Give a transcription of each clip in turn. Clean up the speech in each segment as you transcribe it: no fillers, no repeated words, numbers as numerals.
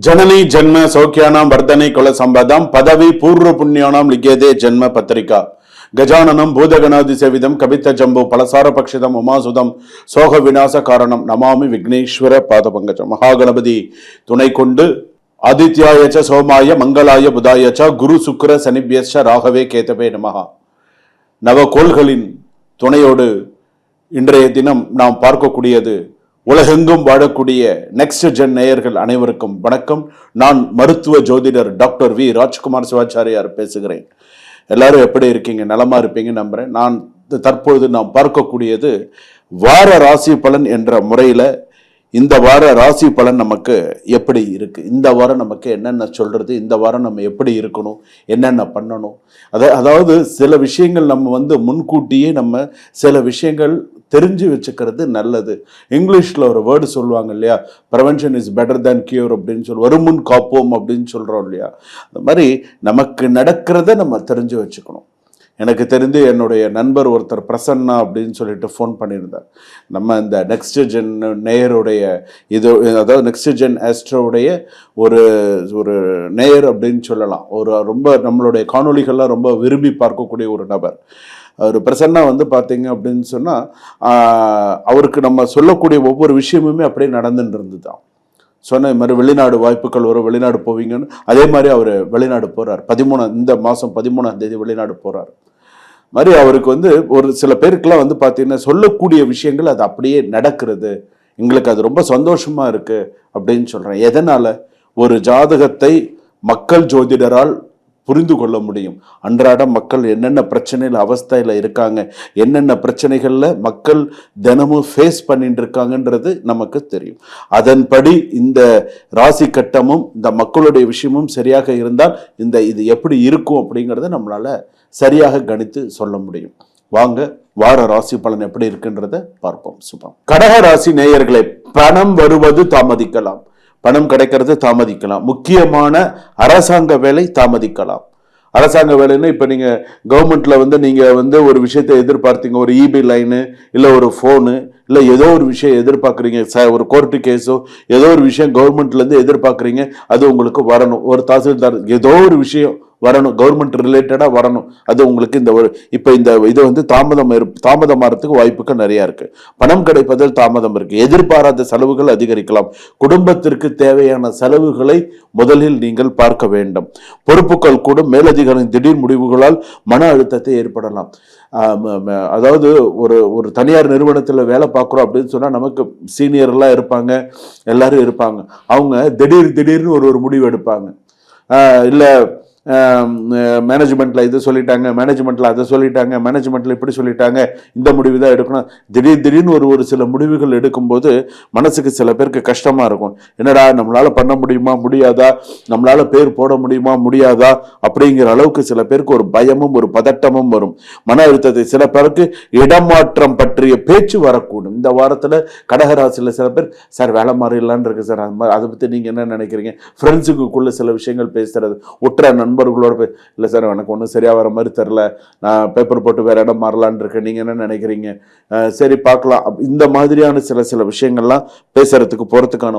जननी जन्म सौख्यानां वर्धने कुल संपदां पदवी पूर्व पुण्यानां लिख्यते जन्म पत्रिका गजाननं भूतगणाधिसेवितं कविता जम्बो फलसार पक्षितम् उमासुदं सोग विनाश कारणं नमामि विघ्नेश्वर पादपंकजं महागणपति துணை கொண்டு ஆதித்யாய ச சோமாய மங்களாய புதாய ச குரு சுக்கிர சனிப்யஸ்ச ராகவே கேதவே நமஹ. நவகோள்களின் துணையோடு இன்றைய தினம் நாம் பார்க்கக்கூடியது உலகெங்கும் வாழக்கூடிய நெக்ஸ்ட் ஜென் நேயர்கள் அனைவருக்கும் வணக்கம். நான் மருத்துவ ஜோதிடர் டாக்டர் வி ராஜ்குமார் சிவாச்சாரியார் பேசுகிறேன். எல்லாரும் எப்படி இருக்கீங்க? நலமா இருப்பீங்க நம்புறேன். நான் தற்பொழுது நாம் பார்க்கக்கூடியது வார ராசி பலன் என்ற முறையில இந்த வார ராசி பலன் நமக்கு எப்படி இருக்கு, இந்த வாரம் நமக்கு என்னென்ன சொல்றது, இந்த வாரம் நம்ம எப்படி இருக்கணும், என்னென்ன பண்ணணும். அதாவது சில விஷயங்கள் நம்ம முன்கூட்டியே நம்ம சில விஷயங்கள் தெரிஞ்சு வச்சுக்கிறது நல்லது. இங்கிலீஷில் ஒரு வேர்டு சொல்லுவாங்க இல்லையா, prevention is better than cure அப்படின்னு சொல்லி, வருமுன் காப்போம் அப்படின்னு சொல்கிறோம் இல்லையா. அந்த மாதிரி நமக்கு நடக்கிறத நம்ம தெரிஞ்சு வச்சுக்கணும். எனக்கு தெரிந்து என்னுடைய நண்பர் ஒருத்தர் பிரசன்னா அப்படின்னு சொல்லிட்டு ஃபோன் பண்ணியிருந்தார். நம்ம இந்த நெக்ஸ்ட் ஜென் நேயருடைய இது, அதாவது நெக்ஸ்ட் ஜென் ஆஸ்ட்ரோவுடைய ஒரு ஒரு நேயர் அப்படின்னு சொல்லலாம். ஒரு ரொம்ப நம்மளுடைய காணொலிகள்லாம் ரொம்ப விரும்பி பார்க்கக்கூடிய ஒரு நபர். அவர் பிரசன்னா பார்த்தீங்க அப்படின்னு சொன்னால் அவருக்கு நம்ம சொல்லக்கூடிய ஒவ்வொரு விஷயமுமே அப்படியே நடந்துட்டு இருந்து தான் சொன்ன இது மாதிரி வெளிநாடு வாய்ப்புகள் வரும், வெளிநாடு போவீங்கன்னு. அதே மாதிரி அவர் வெளிநாடு போகிறார். இந்த மாதம் 13ஆம் தேதி வெளிநாடு போகிறார். மாதிரி அவருக்கு ஒரு சில பேருக்கெல்லாம் பார்த்தீங்கன்னா சொல்லக்கூடிய விஷயங்கள் அது அப்படியே நடக்கிறது. எங்களுக்கு அது ரொம்ப சந்தோஷமாக இருக்குது அப்படின்னு சொல்கிறேன். எதனால்? ஒரு ஜாதகத்தை மக்கள் ஜோதிடரால் புரிந்து கொள்ள முடியும். அன்றாட மக்கள் என்னென்ன பிரச்சனையில் அவஸ்தையில் இருக்காங்க, என்னென்ன பிரச்சனைகளில் மக்கள் தினமும் ஃபேஸ் பண்ணிட்டு இருக்காங்கன்றது நமக்கு தெரியும். அதன்படி இந்த ராசி கட்டமும் இந்த மக்களுடைய விஷயமும் சரியாக இருந்தால் இது எப்படி இருக்கும் அப்படிங்கிறத நம்மளால சரியாக கணித்து சொல்ல முடியும். வாங்க வார ராசி பலன் எப்படி இருக்குன்றத பார்ப்போம். சுபம். கடக ராசி நேயர்களை, பணம் வருவது தாமதிக்கலாம், பணம் கிடைக்கிறது தாமதிக்கலாம், முக்கியமான அரசாங்க வேலை தாமதிக்கலாம். அரசாங்க வேலைன்னு இப்போ நீங்கள் கவர்மெண்ட்டில் நீங்கள் ஒரு விஷயத்தை எதிர்பார்த்தீங்க, ஒரு இபி லைனு இல்லை ஒரு ஃபோனு இல்லை ஏதோ ஒரு விஷயம் எதிர்பார்க்குறீங்க, ஒரு கோர்ட்டு கேஸோ ஏதோ ஒரு விஷயம் கவர்மெண்ட்லேருந்து எதிர்பார்க்குறீங்க, அது உங்களுக்கு வரணும். ஒரு தாசில்தார் ஏதோ ஒரு விஷயம் வரணும், கவர்மெண்ட் ரிலேட்டடாக வரணும், அது உங்களுக்கு இப்போ இது தாமதமாகறதுக்கு வாய்ப்புகள் நிறையா இருக்குது. பணம் கிடைப்பதில் தாமதம் இருக்குது. எதிர்பாராத செலவுகள் அதிகரிக்கலாம். குடும்பத்திற்கு தேவையான செலவுகளை முதலில் நீங்கள் பார்க்க வேண்டும். பொறுப்புகள் கூட மேலதிகாரின் திடீர் முடிவுகளால் மன அழுத்தத்தை ஏற்படலாம். அதாவது ஒரு தனியார் நிறுவனத்தில் வேலை பார்க்குறோம் அப்படின்னு சொன்னால் நமக்கு சீனியர்லாம் இருப்பாங்க, எல்லாரும் இருப்பாங்க. அவங்க திடீர்னு ஒரு முடிவு எடுப்பாங்க. இல்லை மேனேஜ்மெண்ட்டில் இது சொல்லிட்டாங்க, மேனேஜ்மெண்ட்டில் அதை சொல்லிட்டாங்க, மேனேஜ்மெண்ட்டில் இப்படி சொல்லிட்டாங்க, இந்த முடிவு தான் எடுக்கணும். திடீர்னு ஒரு சில முடிவுகள் எடுக்கும்போது மனசுக்கு சில பேருக்கு கஷ்டமாக இருக்கும். என்னடா நம்மளால் பண்ண முடியுமா முடியாதா, நம்மளால் பேர் போட முடியுமா முடியாதா அப்படிங்கிற அளவுக்கு சில பேருக்கு ஒரு பயமும் ஒரு பதட்டமும் வரும். மன அழுத்தத்தை சில பேருக்கு இடமாற்றம் பற்றிய பேச்சு வரக்கூடும். இந்த வாரத்தில் கடகராசியில் சில பேர் சார் வேலை மாறிடலான்னு இருக்கு சார், அது மாதிரி அதை பற்றி நீங்கள் என்ன நினைக்கிறீங்க? ஃப்ரெண்ட்ஸுக்குள்ளே சில விஷயங்கள் பேசுறது, ஒற்ற நண்பர்களோட இல்லை சார் எனக்கு ஒன்றும் சரியாக வர மாதிரி தெரில, நான் பேப்பர் போட்டு வேற இடம் மாறலான் இருக்கேன், நீங்கள் என்ன நினைக்கிறீங்க, சரி பார்க்கலாம். இந்த மாதிரியான சில விஷயங்கள்லாம் பேசுறதுக்கு போகிறதுக்கான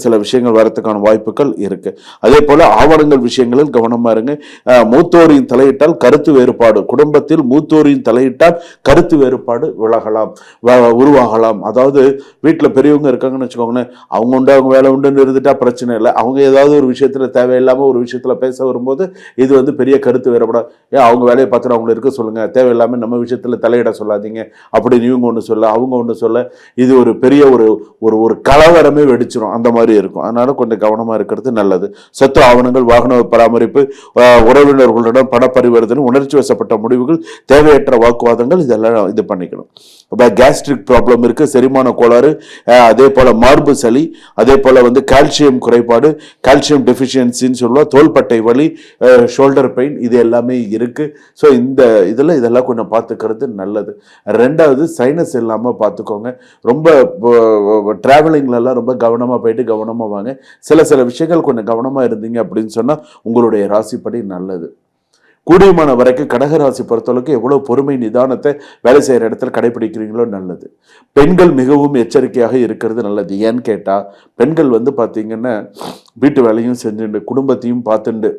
சில விஷயங்கள் வரத்துக்கான வாய்ப்புகள் இருக்கு. அதே போல ஆவணங்கள் விஷயங்களில் கவனமா இருங்க. மூத்தோரின் தலையிட்டால் கருத்து வேறுபாடு, குடும்பத்தில் மூத்தோரின் தலையிட்டால் கருத்து வேறுபாடு உருவாகலாம். அதாவது வீட்டில் பெரியவங்க இருக்காங்கன்னு வச்சுக்கோங்களேன், அவங்க உண்டு அவங்க வேலை உண்டுன்னு இருந்துட்டா பிரச்சனை இல்லை. அவங்க ஏதாவது ஒரு விஷயத்துல தேவையில்லாம ஒரு விஷயத்துல பேச வரும்போது இது பெரிய கருத்து வேறுபாடு. அவங்க வேலையை பார்த்துட்டு அவங்களை இருக்க சொல்லுங்க, தேவையில்லாம நம்ம விஷயத்துல தலையிட சொல்லாதீங்க அப்படின்னு இவங்க ஒன்று சொல்ல அவங்க ஒன்று சொல்ல, இது ஒரு பெரிய ஒரு கலவரமே வெடிச்சிடும். அந்த மாதிரி இருக்கும். அதனால கொஞ்சம் கவனமா இருக்கிறது நல்லது. சொத்து ஆவணங்கள், வாகன பராமரிப்பு, உறவினர்களுடன் பண பரிவர்த்தனை, உணர்ச்சி வசப்பட்ட முடிவுகள், தேவையற்ற வாக்குவாதங்கள், இதெல்லாம் இது பண்ணிக்கணும். கேஸ்ட்ரிக் ப்ராப்ளம் இருக்கு, செரிமான கோளாறு, அதே போல மார்பு சளி, அதே போல கால்சியம் குறைபாடு, கால்சியம் டெஃபிஷியன்சின்னு சொல்லுவோம், தோள்பட்டை வலி, ஷோல்டர் பெயின், இது எல்லாமே இருக்கு. ஸோ இதெல்லாம் கொஞ்சம் பார்த்துக்கிறது நல்லது. ரெண்டாவது சைனஸ் இல்லாமல் பார்த்துக்கோங்க. ரொம்ப டிராவலிங்லலாம் ரொம்ப கவனமாக போயிட்டு கவனமாக வாங்க. சில விஷயங்கள் கொஞ்சம் கவனமாக இருந்தீங்க அப்படின்னு சொன்னால் உங்களுடைய ராசிப்படி நல்லது. கூடியமான வரைக்கும் கடகராசி பொறுத்தளவுக்கு எவ்வளவு பொறுமை நிதானத்தை வேலை செய்யற இடத்துல கடைபிடிக்கிறீங்களோ நல்லது. பெண்கள் மிகவும் எச்சரிக்கையாக இருக்கிறது நல்லது. ஏன்னு கேட்டா பெண்கள் பாத்தீங்கன்னா வீட்டு வேலையும் செஞ்சுண்டு குடும்பத்தையும் பார்த்துண்டு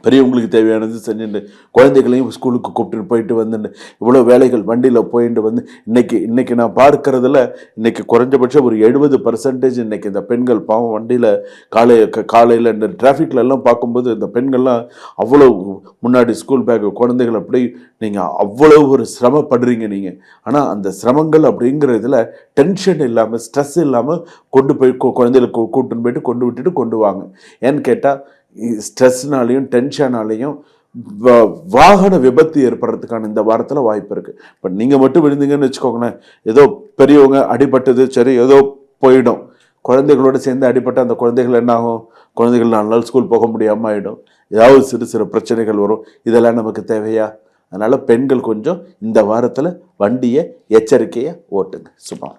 பெரியவங்களுக்கு தேவையானது செஞ்சுட்டு குழந்தைகளையும் ஸ்கூலுக்கு கூப்பிட்டு போயிட்டு வந்துட்டு இவ்வளோ வேலைகள் வண்டியில் போயிட்டு இன்னைக்கு நான் பார்க்கறதுல இன்னைக்கு குறைஞ்சபட்சம் ஒரு 70% இன்னைக்கு இந்த பெண்கள் பாவம் வண்டியில் காலையில் இந்த டிராஃபிக்ல எல்லாம் பார்க்கும்போது இந்த பெண்கள்லாம் அவ்வளோ முன்னாடி ஸ்கூல் பேக் குழந்தைகள் அப்படி நீங்கள் அவ்வளோ ஒரு சிரமப்படுறீங்க நீங்கள். ஆனால் அந்த சிரமங்கள் அப்படிங்கிறதுல டென்ஷன் இல்லாமல் ஸ்ட்ரெஸ் இல்லாமல் கொண்டு போய் குழந்தைகளுக்கு கூப்பிட்டு போயிட்டு கொண்டு விட்டுட்டு கொண்டு வாங்க. ஏன்னு கேட்டால் ஸ்ட்ரெஸ்னாலையும் டென்ஷனாலையும் வாகன விபத்து ஏற்படுறதுக்கான இந்த வாரத்தில் வாய்ப்பு இருக்குது. இப்போ நீங்கள் மட்டும் விழுந்தீங்கன்னு வச்சுக்கோங்களேன், ஏதோ பெரியவங்க அடிபட்டது சரி ஏதோ போயிடும். குழந்தைகளோடு சேர்ந்து அடிபட்ட அந்த குழந்தைகள் என்ன ஆகும்? குழந்தைகள் 4 நாள் ஸ்கூல் போக முடியாமல் ஆகிடும். ஏதாவது சிறு சிறு பிரச்சனைகள் வரும். இதெல்லாம் நமக்கு தேவையா? அதனால் பெண்கள் கொஞ்சம் இந்த வாரத்தில் வண்டியை எச்சரிக்கையாக ஓட்டுங்க. சும்மா